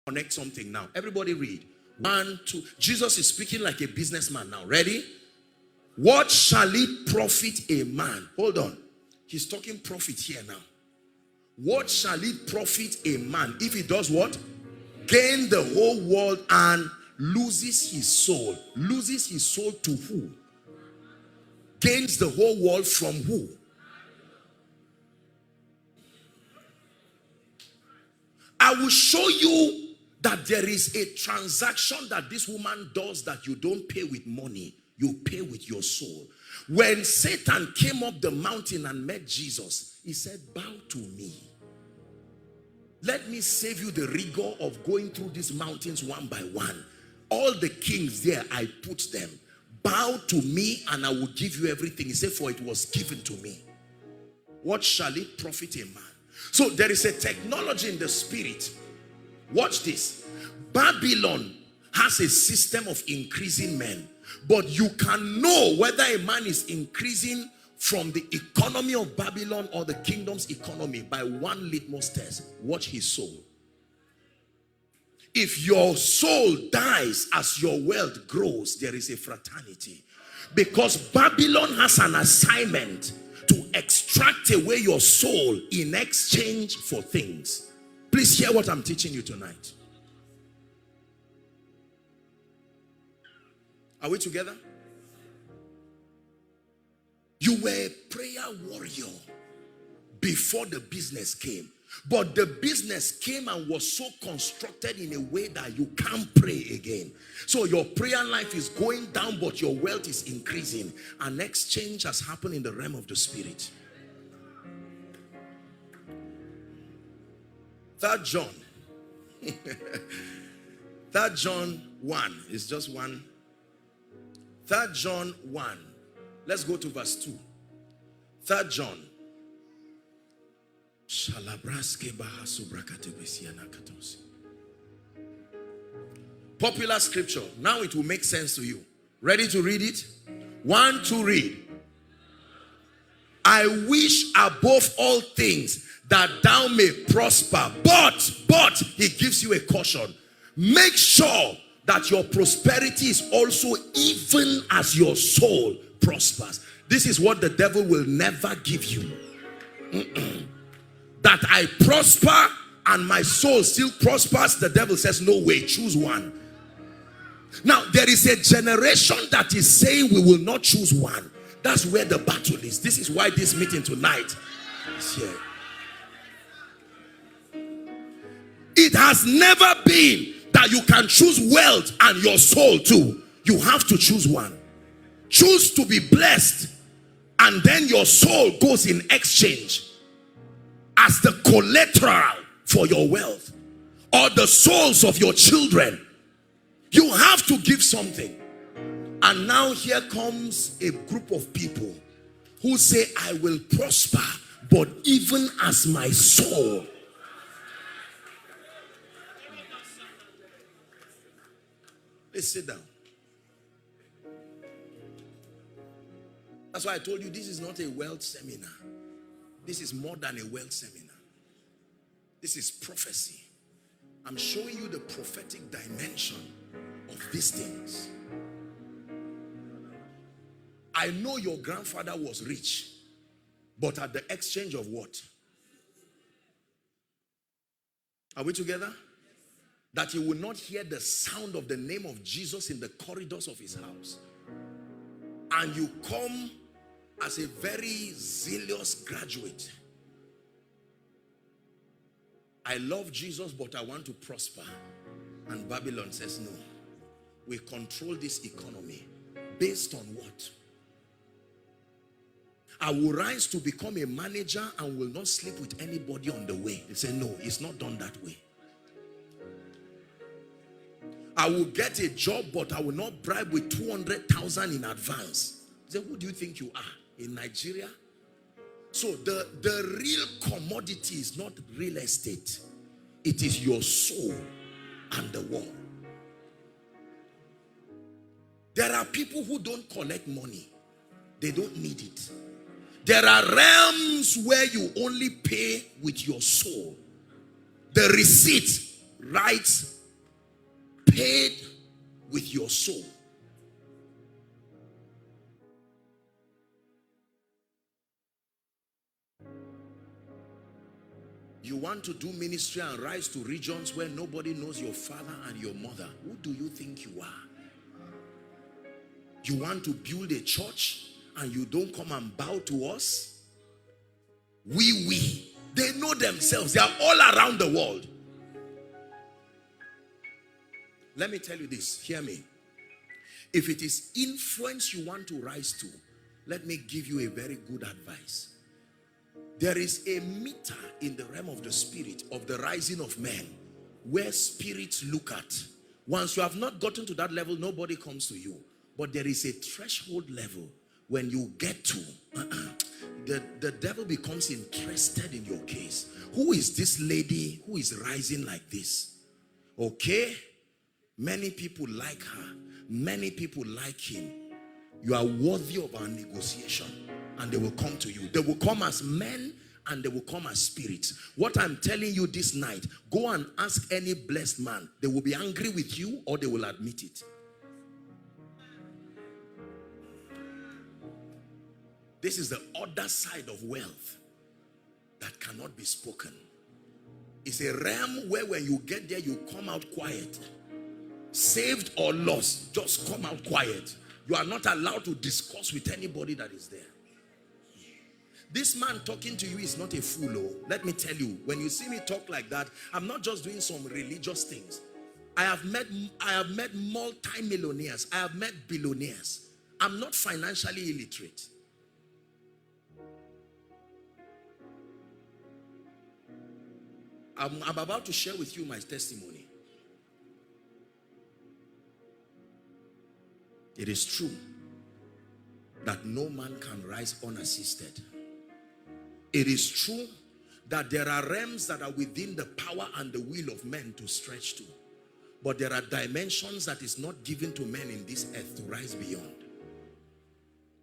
Connect something now. Everybody read. 1, 2. Jesus is speaking like a businessman now. Ready? What shall it profit a man? Hold on. He's talking profit here now. What shall it profit a man if he does what? Gain the whole world and loses his soul. Loses his soul to who? Gains the whole world from who? I will show you that there is a transaction that this woman does that you don't pay with money. You pay with your soul. When Satan came up the mountain and met Jesus, he said, bow to me. Let me save you the rigor of going through these mountains one by one. All the kings there, I put them. Bow to me and I will give you everything. He said, for it was given to me. What shall it profit a man? So there is a technology in the spirit. Watch this. Babylon has a system of increasing men. But you can know whether a man is increasing from the economy of Babylon or the kingdom's economy by one litmus test. Watch his soul. If your soul dies as your wealth grows, there is a fraternity. Because Babylon has an assignment to extract away your soul in exchange for things. Please hear what I'm teaching you tonight. Are we together? You were a prayer warrior before the business came. But the business came and was so constructed in a way that you can't pray again. So your prayer life is going down, but your wealth is increasing. An exchange has happened in the realm of the spirit. 3 John. 3 John 1 is just one. 3 John 1. Let's go to verse 2. 3 John. Popular scripture. Now it will make sense to you. Ready to read it? 1, 2, read. I wish above all things that thou may prosper. But he gives you a caution. Make sure that your prosperity is also even as your soul prospers. This is what the devil will never give you. That I prosper and my soul still prospers. The devil says, no way, choose one. Now, there is a generation that is saying we will not choose one. That's where the battle is. This is why this meeting tonight is here. It has never been that you can choose wealth and your soul too. You have to choose one. Choose to be blessed, and then your soul goes in exchange as the collateral for your wealth, or the souls of your children. You have to give something. And now here comes a group of people who say, I will prosper, but even as my soul. Let's sit down. That's why I told you this is not a wealth seminar. This is more than a wealth seminar. This is prophecy. I'm showing you the prophetic dimension of these things. I know your grandfather was rich, but at the exchange of what? Are we together? That he will not hear the sound of the name of Jesus in the corridors of his house. And you come as a very zealous graduate. I love Jesus, but I want to prosper. And Babylon says, no. We control this economy. Based on what? I will rise to become a manager and will not sleep with anybody on the way. They say, no, it's not done that way. I will get a job, but I will not bribe with 200,000 in advance. They say, who do you think you are? In Nigeria? So the real commodity is not real estate. It is your soul and the world. There are people who don't collect money. They don't need it. There are realms where you only pay with your soul. The receipt writes, paid with your soul. You want to do ministry and rise to regions where nobody knows your father and your mother. Who do you think you are? You want to build a church and you don't come and bow to us? We. They know themselves. They are all around the world. Let me tell you this. Hear me. If it is influence you want to rise to, let me give you a very good advice. There is a meter in the realm of the spirit of the rising of men where spirits look at. Once you have not gotten to that level, nobody comes to you. But there is a threshold level when you get to, the devil becomes interested in your case. Who is this lady who is rising like this? Okay? Many people like her. Many people like him. You are worthy of our negotiation. And they will come to you. They will come as men and they will come as spirits. What I'm telling you this night, go and ask any blessed man. They will be angry with you or they will admit it. This is the other side of wealth that cannot be spoken. It's a realm where when you get there, you come out quiet. Saved or lost, just come out quiet. You are not allowed to discuss with anybody that is there. This man talking to you is not a fool. Oh. Let me tell you, when you see me talk like that, I'm not just doing some religious things. I have met multi-millionaires. I have met billionaires. I'm not financially illiterate. I'm about to share with you my testimony. It is true that no man can rise unassisted. It is true that there are realms that are within the power and the will of men to stretch to. But there are dimensions that is not given to men in this earth to rise beyond.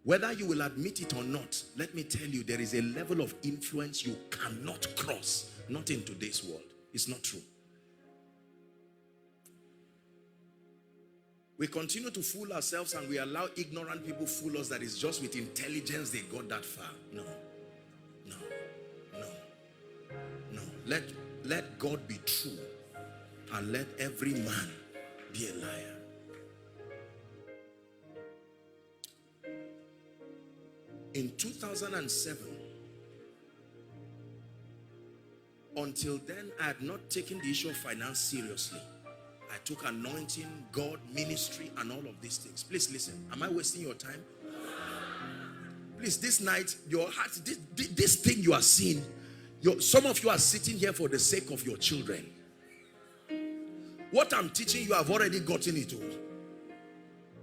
Whether you will admit it or not, let me tell you, there is a level of influence you cannot cross. Not in today's world. It's not true. We continue to fool ourselves and we allow ignorant people fool us that it's just with intelligence they got that far. No. Let God be true and let every man be a liar. In 2007, until then, I had not taken the issue of finance seriously. I took anointing, God, ministry, and all of these things. Please listen. Am I wasting your time? Please, this night, your heart, this thing you are seeing, some of you are sitting here for the sake of your children. What I'm teaching you, I've already gotten it all.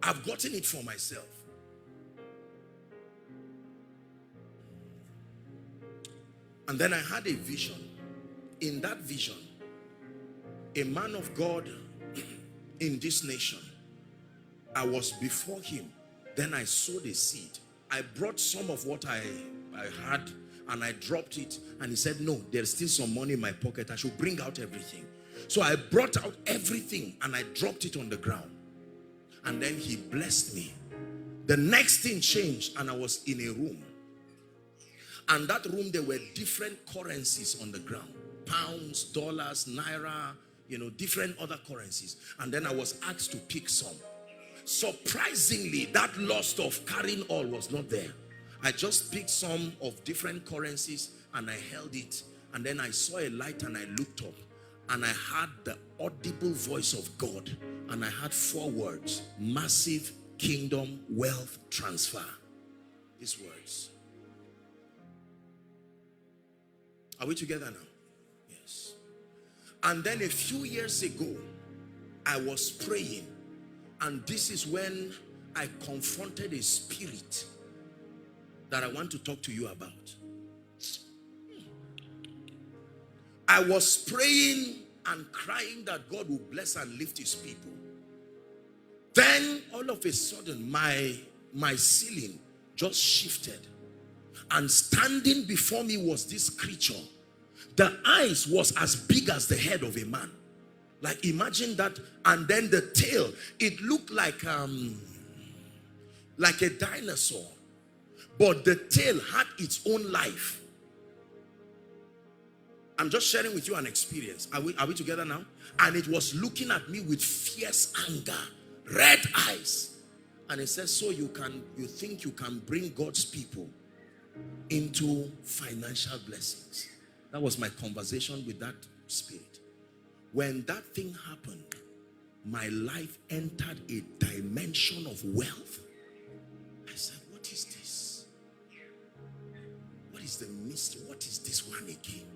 I've gotten it for myself. And then I had a vision. In that vision, a man of God in this nation, I was before him. Then I sowed a seed. I brought some of what I had and I dropped it. And he said, no, there's still some money in my pocket. I should bring out everything. So I brought out everything and I dropped it on the ground. And then he blessed me. The next thing changed and I was in a room. And that room, there were different currencies on the ground. Pounds, dollars, naira, different other currencies. And then I was asked to pick some. Surprisingly, that lust of carrying all was not there. I just picked some of different currencies and I held it. And then I saw a light and I looked up. And I heard the audible voice of God. And I had 4 words. Massive kingdom wealth transfer. These words. Are we together now? Yes. And then a few years ago, I was praying. And this is when I confronted a spirit that I want to talk to you about. I was praying and crying that God will bless and lift his people. Then all of a sudden my ceiling just shifted. And standing before me was this creature. The eyes was as big as the head of a man. Like imagine that, and then the tail, it looked like a dinosaur, but the tail had its own life. I'm just sharing with you an experience. Are we together now? And it was looking at me with fierce anger, red eyes. And it says, so you think you can bring God's people into financial blessings. That was my conversation with that spirit. When that thing happened, my life entered a dimension of wealth. I said, what is this? What is the mystery? What is this one again?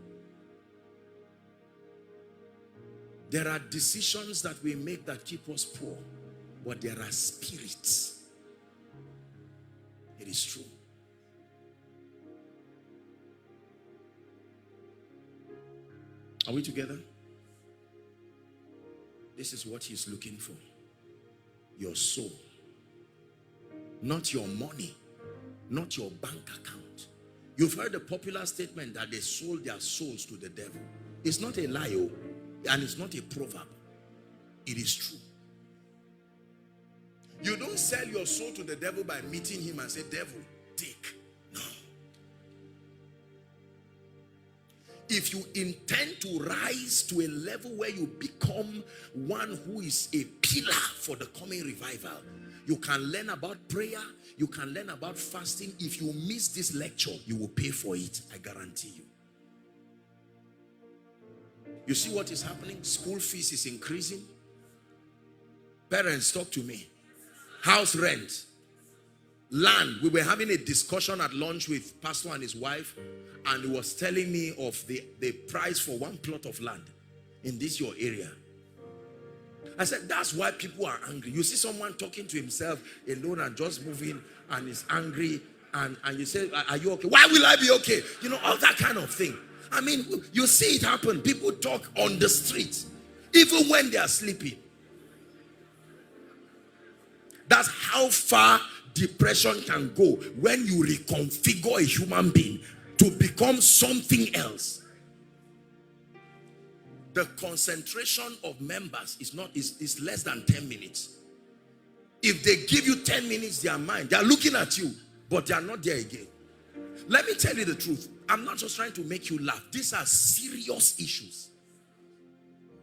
There are decisions that we make that keep us poor, but there are spirits. It is true. Are we together? This is what he's looking for. Your soul. Not your money. Not your bank account. You've heard the popular statement that they sold their souls to the devil. It's not a lie, and it's not a proverb. It is true. You don't sell your soul to the devil by meeting him and say, devil, take. No. If you intend to rise to a level where you become one who is a pillar for the coming revival, you can learn about prayer, you can learn about fasting. If you miss this lecture, you will pay for it, I guarantee you. You see what is happening? School fees is increasing. Parents, talk to me. House rent, land. We were having a discussion at lunch with pastor and his wife, and he was telling me of the price for one plot of land in this your area. I said, that's why people are angry. You see someone talking to himself alone and just moving and is angry, and you say, are you okay? Why will I be okay? You know, all that kind of thing. I mean, you see it happen. People talk on the street, even when they are sleeping. That's how far depression can go when you reconfigure a human being to become something else. The concentration of members is less than 10 minutes. If they give you 10 minutes, their mind, they are looking at you, but they are not there again. Let me tell you the truth. I'm not just trying to make you laugh. These are serious issues.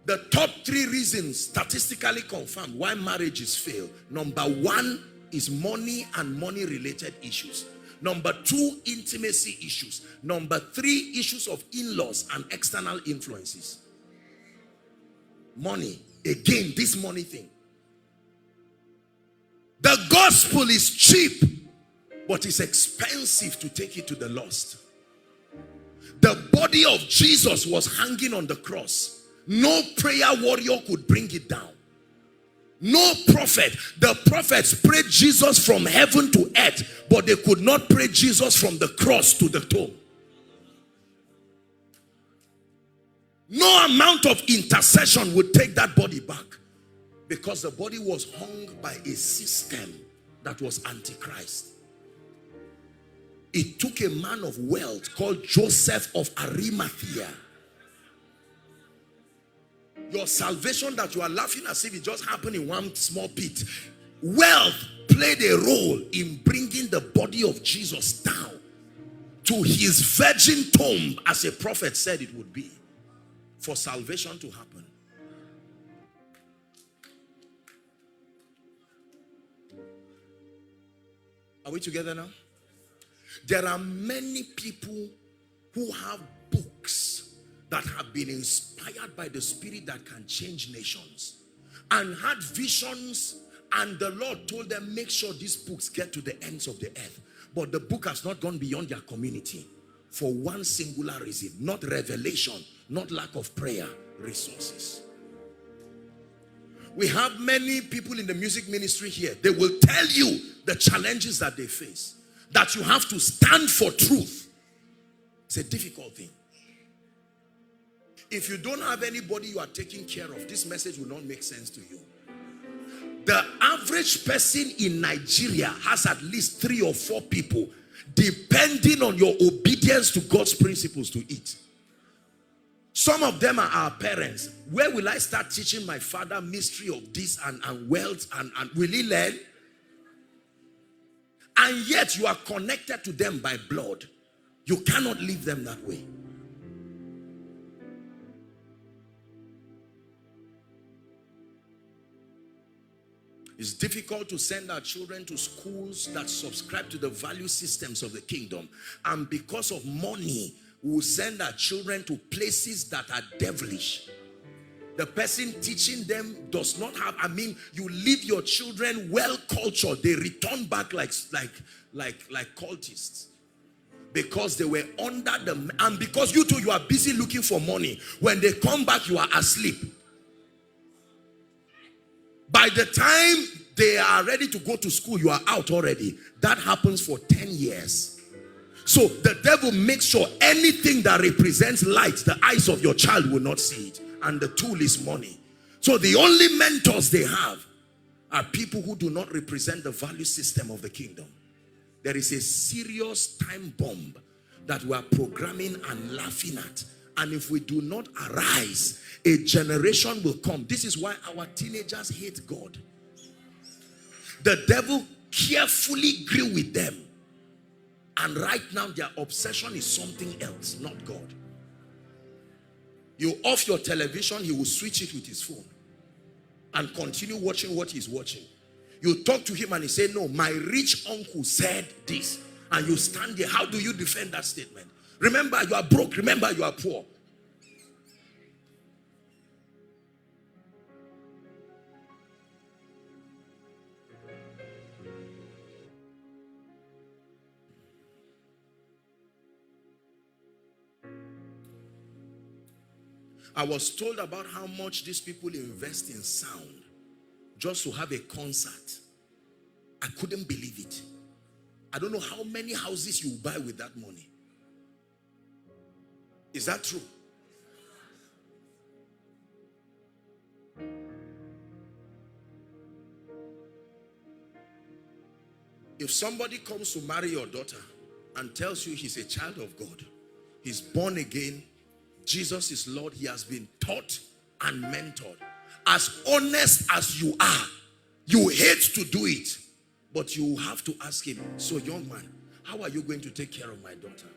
The top 3 reasons statistically confirmed why marriages fail. Number 1 is money and money related issues. Number 2, intimacy issues. Number 3, issues of in-laws and external influences. Money. Again, this money thing. The gospel is cheap, but it's expensive to take it to the lost. The body of Jesus was hanging on the cross. No prayer warrior could bring it down. No prophet. The prophets prayed Jesus from heaven to earth, but they could not pray Jesus from the cross to the tomb. No amount of intercession would take that body back, because the body was hung by a system that was antichrist. It took a man of wealth called Joseph of Arimathea. Your salvation that you are laughing as if it just happened in one small pit. Wealth played a role in bringing the body of Jesus down to his virgin tomb, as a prophet said it would be, for salvation to happen. Are we together now? There are many people who have books that have been inspired by the Spirit that can change nations, and had visions, and the Lord told them, make sure these books get to the ends of the earth. But the book has not gone beyond their community for one singular reason: not revelation, not lack of prayer, resources. We have many people in the music ministry here. They will tell you the challenges that they face, that you have to stand for truth. It's a difficult thing. If you don't have anybody you are taking care of, this message will not make sense to you. The average person in Nigeria has at least 3 or 4 people depending on your obedience to God's principles to eat. Some of them are our parents. Where will I start teaching my father mystery of this and wealth and will he learn? And yet you are connected to them by blood. You cannot leave them that way. It's difficult to send our children to schools that subscribe to the value systems of the kingdom. And because of money, we will send our children to places that are devilish. The person teaching them does not have, you leave your children well cultured. They return back like cultists. Because they were under the, and because you are busy looking for money. When they come back, you are asleep. By the time they are ready to go to school, you are out already. That happens for 10 years. So the devil makes sure anything that represents light, the eyes of your child will not see it. And the tool is money. So the only mentors they have are people who do not represent the value system of the kingdom. There is a serious time bomb that we are programming and laughing at. And if we do not arise, a generation will come. This is why our teenagers hate God. The devil carefully grew with them. And right now their obsession is something else, not God. You off your television, he will switch it with his phone and continue watching what he's watching. You talk to him and he say, no, my rich uncle said this. And you stand there. How do you defend that statement? Remember, you are broke. Remember, you are poor. I was told about how much these people invest in sound just to have a concert. I couldn't believe it. I don't know how many houses you buy with that money. Is that true? If somebody comes to marry your daughter and tells you he's a child of God, he's born again, Jesus is Lord, he has been taught and mentored. As honest as you are, you hate to do it, but you have to ask him, so young man, how are you going to take care of my daughter?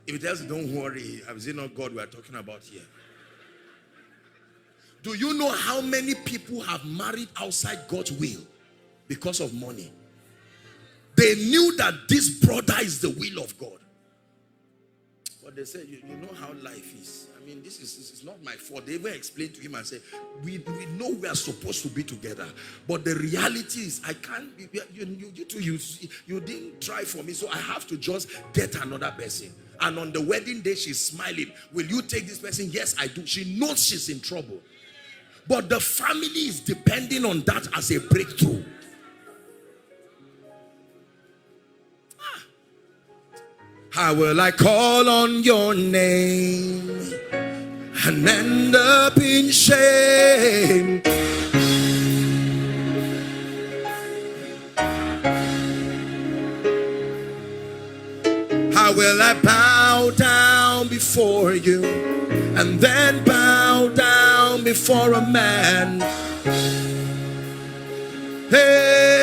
If he tells you, don't worry, is it not God we are talking about here? Do you know how many people have married outside God's will because of money? They knew that this brother is the will of God. But they said, you know how life is. This is not my fault. They even explained to him and said, we know we are supposed to be together. But the reality is, I can't, you didn't try for me, so I have to just get another person. And on the wedding day, she's smiling. Will you take this person? Yes, I do. She knows she's in trouble. But the family is depending on that as a breakthrough. How will I call on your name and end up in shame? How will I bow down before you and then bow down before a man? Hey.